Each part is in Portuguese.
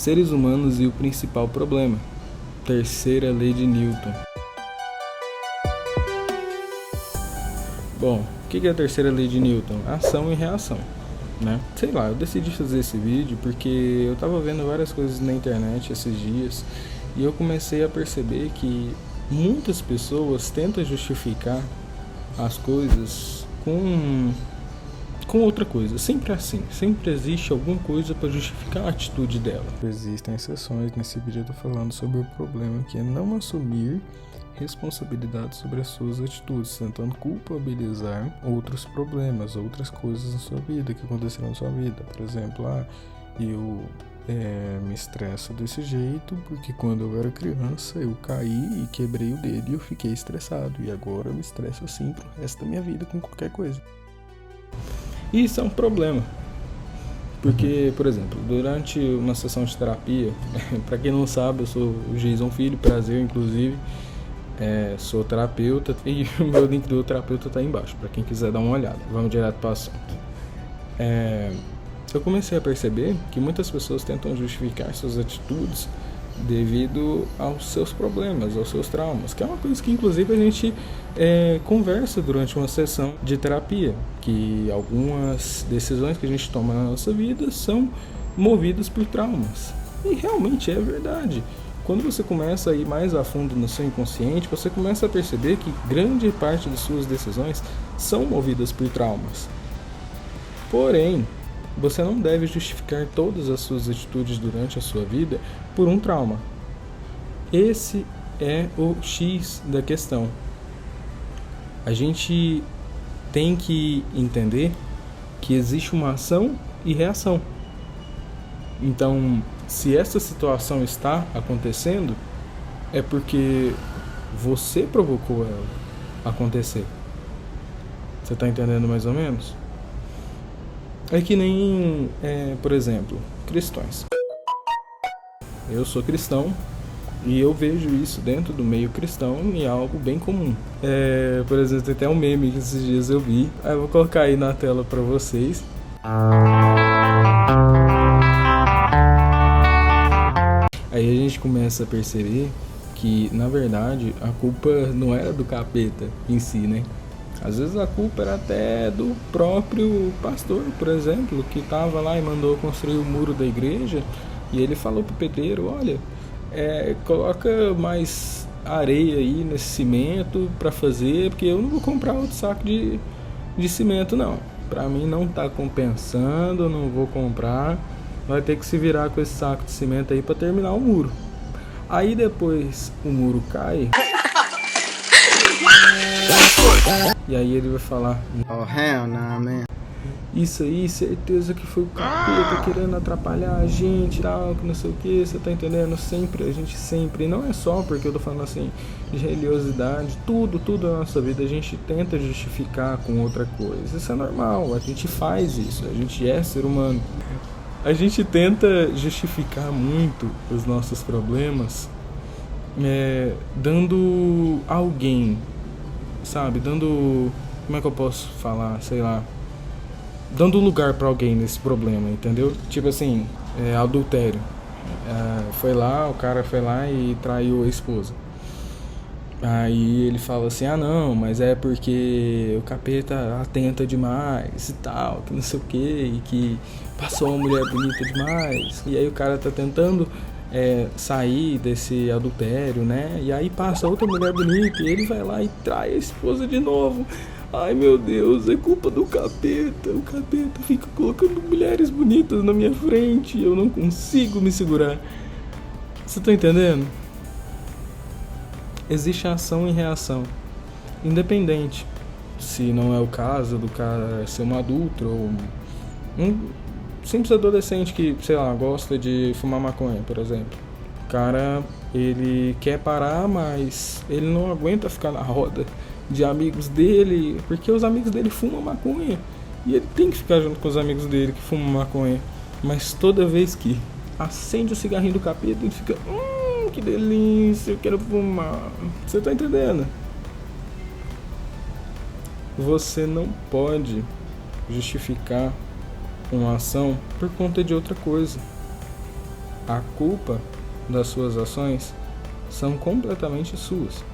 seres humanos e o principal problema. Terceira lei de Newton. Bom, o que é a terceira lei de Newton? Ação e reação, né? Sei lá, eu decidi fazer esse vídeo porque eu tava vendo várias coisas na internet esses dias e eu comecei a perceber que muitas pessoas tentam justificar as coisas com outra coisa. Sempre assim, sempre existe alguma coisa para justificar a atitude dela. Existem exceções. Nesse vídeo eu tô falando sobre o problema que é não assumir responsabilidade sobre as suas atitudes, tentando culpabilizar outros problemas, outras coisas na sua vida, que aconteceram na sua vida. Por exemplo, eu me estresso desse jeito porque quando eu era criança eu caí e quebrei o dedo e eu fiquei estressado, e agora eu me estresso assim pro resto da minha vida com qualquer coisa. Isso é um problema, porque, por exemplo, durante uma sessão de terapia, para quem não sabe, eu sou o Jason Filho, prazer, inclusive, sou terapeuta e o meu link do terapeuta tá aí embaixo, para quem quiser dar uma olhada. Vamos direto para o assunto. Eu comecei a perceber que muitas pessoas tentam justificar suas atitudes devido aos seus problemas, aos seus traumas, que é uma coisa que inclusive a gente conversa durante uma sessão de terapia, que algumas decisões que a gente toma na nossa vida são movidas por traumas, e realmente é verdade. Quando você começa a ir mais a fundo no seu inconsciente, você começa a perceber que grande parte de suas decisões são movidas por traumas. Porém, você não deve justificar todas as suas atitudes durante a sua vida por um trauma. Esse é o X da questão. A gente tem que entender que existe uma ação e reação. Então, se essa situação está acontecendo, é porque você provocou ela acontecer. Você está entendendo mais ou menos? É que nem, por exemplo, cristãos. Eu sou cristão e eu vejo isso dentro do meio cristão e é algo bem comum. Por exemplo, tem até um meme que esses dias eu vi. Eu vou colocar aí na tela para vocês. Aí a gente começa a perceber que, na verdade, a culpa não era do capeta em si, né? Às vezes a culpa era até do próprio pastor, por exemplo, que estava lá e mandou construir o muro da igreja, e ele falou pro pedreiro: olha, coloca mais areia aí nesse cimento para fazer, porque eu não vou comprar outro saco de cimento não. Para mim não tá compensando, não vou comprar, vai ter que se virar com esse saco de cimento aí para terminar o muro. Aí depois o muro cai. E aí ele vai falar: oh, hell nah, man. Isso aí, certeza que foi o capeta querendo atrapalhar a gente, tal, que não sei o que, você tá entendendo? Sempre, a gente sempre, não é só porque eu tô falando assim de religiosidade, tudo na nossa vida a gente tenta justificar com outra coisa. Isso é normal, a gente faz isso, a gente é ser humano. A gente tenta justificar muito os nossos problemas dando alguém, sabe, dando, como é que eu posso falar, sei lá, dando lugar pra alguém nesse problema, entendeu? Tipo assim, adultério. O cara foi lá e traiu a esposa. Aí ele fala assim: ah não, mas é porque o capeta atenta demais e tal, que não sei o que, e que passou uma mulher bonita demais. E aí o cara tá tentando sair desse adultério, né? E aí passa outra mulher bonita e ele vai lá e trai a esposa de novo. Ai meu Deus, é culpa do capeta. O capeta fica colocando mulheres bonitas na minha frente e eu não consigo me segurar. Você tá entendendo? Existe ação e reação, independente se não é o caso do cara ser um adulto ou um simples adolescente que, sei lá, gosta de fumar maconha, por exemplo. O cara, ele quer parar, mas ele não aguenta ficar na roda de amigos dele, porque os amigos dele fumam maconha e ele tem que ficar junto com os amigos dele que fumam maconha. Mas toda vez que acende o cigarrinho do capeta, ele fica: que delícia, eu quero fumar. Você tá entendendo? Você não pode justificar uma ação por conta de outra coisa. a culpa das suas ações são completamente suas.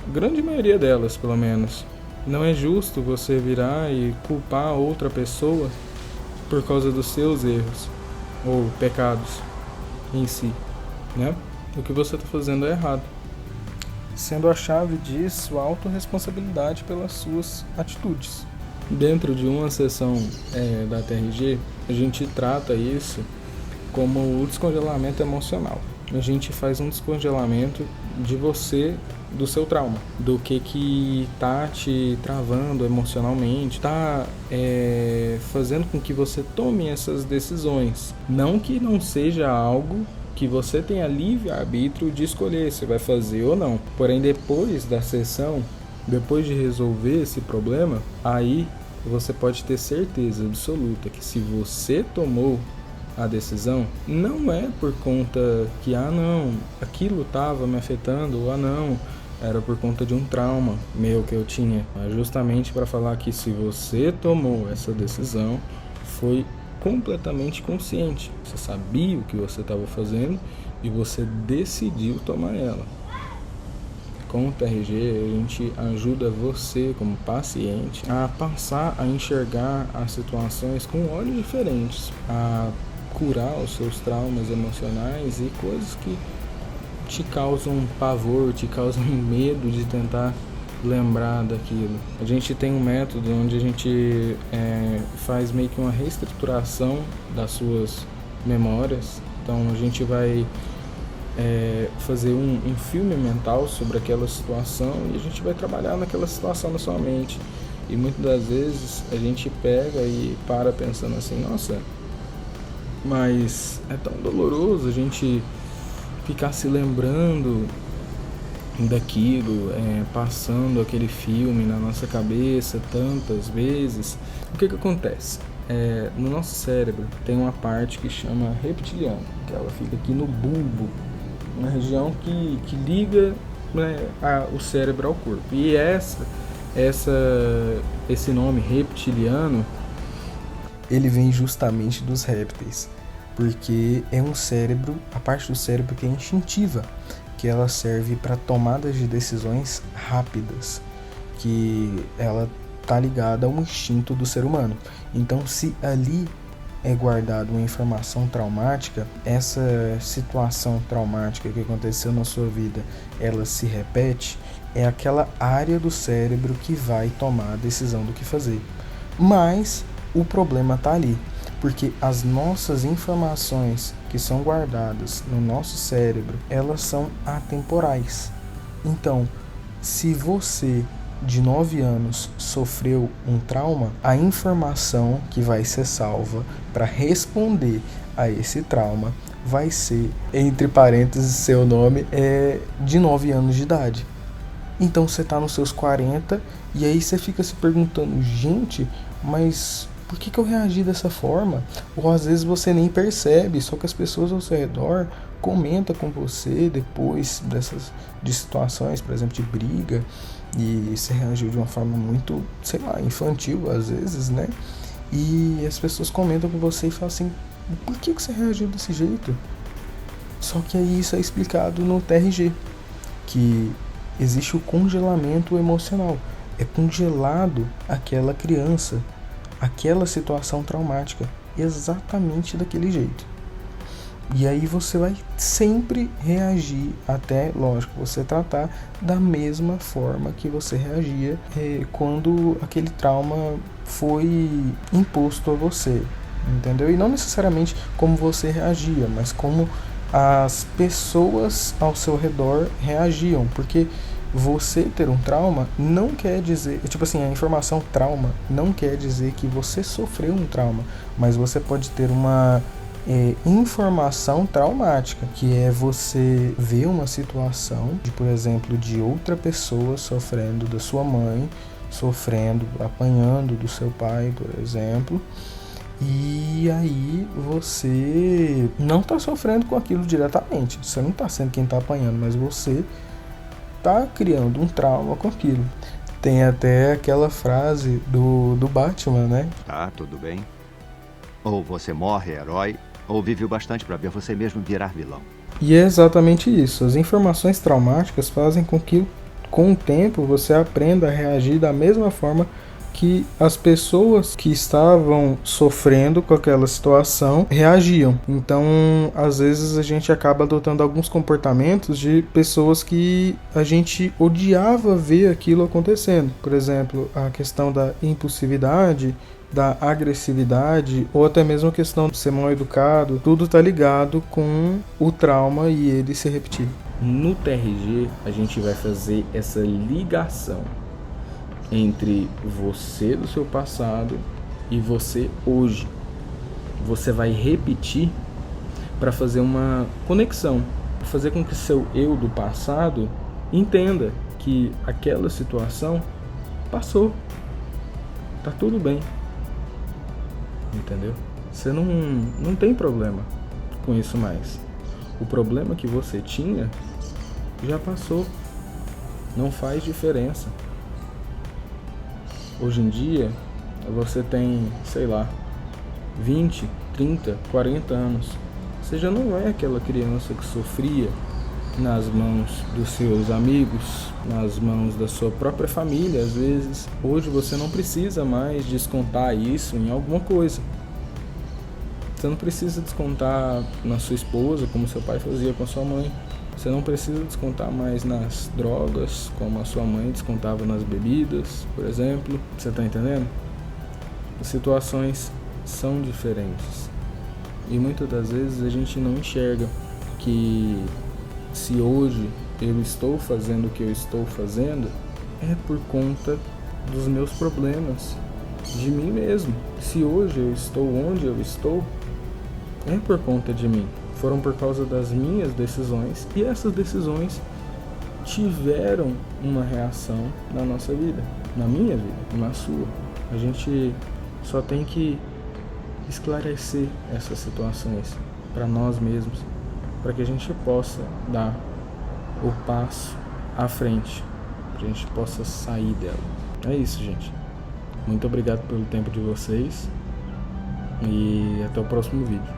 A grande maioria delas, pelo menos. Não é justo você virar e culpar outra pessoa por causa dos seus erros ou pecados em si, né? O que você está fazendo é errado. Sendo a chave disso a autorresponsabilidade pelas suas atitudes. Dentro de uma sessão da TRG, a gente trata isso como o descongelamento emocional. A gente faz um descongelamento de você, do seu trauma, do que tá te travando emocionalmente, tá fazendo com que você tome essas decisões. Não que não seja algo que você tenha livre-arbítrio de escolher se vai fazer ou não. Porém, depois da sessão, depois de resolver esse problema, aí você pode ter certeza absoluta que se você tomou a decisão, não é por conta que, não, aquilo estava me afetando, ou não, era por conta de um trauma meu que eu tinha. Justamente para falar que se você tomou essa decisão, foi completamente consciente. Você sabia o que você estava fazendo e você decidiu tomar ela. Com o TRG, a gente ajuda você, como paciente, a passar a enxergar as situações com olhos diferentes, a curar os seus traumas emocionais e coisas que te causam pavor, te causam medo de tentar lembrar daquilo. A gente tem um método onde a gente faz meio que uma reestruturação das suas memórias. Então a gente vai fazer um filme mental sobre aquela situação e a gente vai trabalhar naquela situação na sua mente. E muitas das vezes a gente pega e para pensando assim, nossa, mas é tão doloroso a gente ficar se lembrando daquilo, passando aquele filme na nossa cabeça tantas vezes. O que acontece? No nosso cérebro tem uma parte que chama reptiliano, que ela fica aqui no bulbo, uma região que liga, né, o cérebro ao corpo. E esse nome reptiliano, ele vem justamente dos répteis, porque é um cérebro, a parte do cérebro que é instintiva, que ela serve para tomadas de decisões rápidas, que ela está ligada ao instinto do ser humano. Então, se ali é guardada uma informação traumática, essa situação traumática que aconteceu na sua vida, ela se repete, é aquela área do cérebro que vai tomar a decisão do que fazer. Mas o problema está ali, porque as nossas informações que são guardadas no nosso cérebro, elas são atemporais. Então, se você de 9 anos sofreu um trauma, a informação que vai ser salva para responder a esse trauma vai ser, entre parênteses, seu nome é de 9 anos de idade. Então você está nos seus 40 e aí você fica se perguntando, gente, mas por que eu reagi dessa forma? Ou às vezes você nem percebe, só que as pessoas ao seu redor comentam com você depois de situações, por exemplo, de briga, e você reagiu de uma forma muito, sei lá, infantil às vezes, né? E as pessoas comentam com você e falam assim, por que você reagiu desse jeito? Só que aí isso é explicado no TRG, que existe o congelamento emocional. É congelado aquela criança, aquela situação traumática, exatamente daquele jeito. E aí você vai sempre reagir até, lógico, você tratar da mesma forma que você reagia quando aquele trauma foi imposto a você, entendeu? E não necessariamente como você reagia, mas como as pessoas ao seu redor reagiam, porque você ter um trauma não quer dizer, tipo assim, a informação trauma não quer dizer que você sofreu um trauma, mas você pode ter uma informação traumática, que é você ver uma situação de, por exemplo, de outra pessoa sofrendo, da sua mãe sofrendo, apanhando do seu pai, por exemplo, e aí você não está sofrendo com aquilo diretamente, você não está sendo quem está apanhando, mas você está criando um trauma com aquilo. Tem até aquela frase do Batman, né? Tá, tudo bem. Ou você morre herói, ou vive o bastante para ver você mesmo virar vilão. E é exatamente isso. As informações traumáticas fazem com que, com o tempo, você aprenda a reagir da mesma forma que as pessoas que estavam sofrendo com aquela situação reagiam. Então, às vezes a gente acaba adotando alguns comportamentos de pessoas que a gente odiava ver aquilo acontecendo. Por exemplo, a questão da impulsividade, da agressividade, ou até mesmo a questão de ser mal educado. Tudo está ligado com o trauma e ele se repetir. No TRG, a gente vai fazer essa ligação entre você do seu passado e você hoje. Você vai repetir para fazer uma conexão, para fazer com que seu eu do passado entenda que aquela situação passou, tá tudo bem, entendeu? Você não tem problema com isso mais. O problema que você tinha já passou, não faz diferença. Hoje em dia, você tem, sei lá, 20, 30, 40 anos. Você já não é aquela criança que sofria nas mãos dos seus amigos, nas mãos da sua própria família, às vezes. Hoje você não precisa mais descontar isso em alguma coisa. Você não precisa descontar na sua esposa, como seu pai fazia com a sua mãe. Você não precisa descontar mais nas drogas, como a sua mãe descontava nas bebidas, por exemplo. Você está entendendo? As situações são diferentes. E muitas das vezes a gente não enxerga que se hoje eu estou fazendo o que eu estou fazendo, é por conta dos meus problemas, de mim mesmo. Se hoje eu estou onde eu estou, é por conta de mim. Foram por causa das minhas decisões, e essas decisões tiveram uma reação na nossa vida, na minha vida, na sua. A gente só tem que esclarecer essas situações para nós mesmos, para que a gente possa dar o passo à frente, para a gente possa sair dela. É isso, gente. Muito obrigado pelo tempo de vocês e até o próximo vídeo.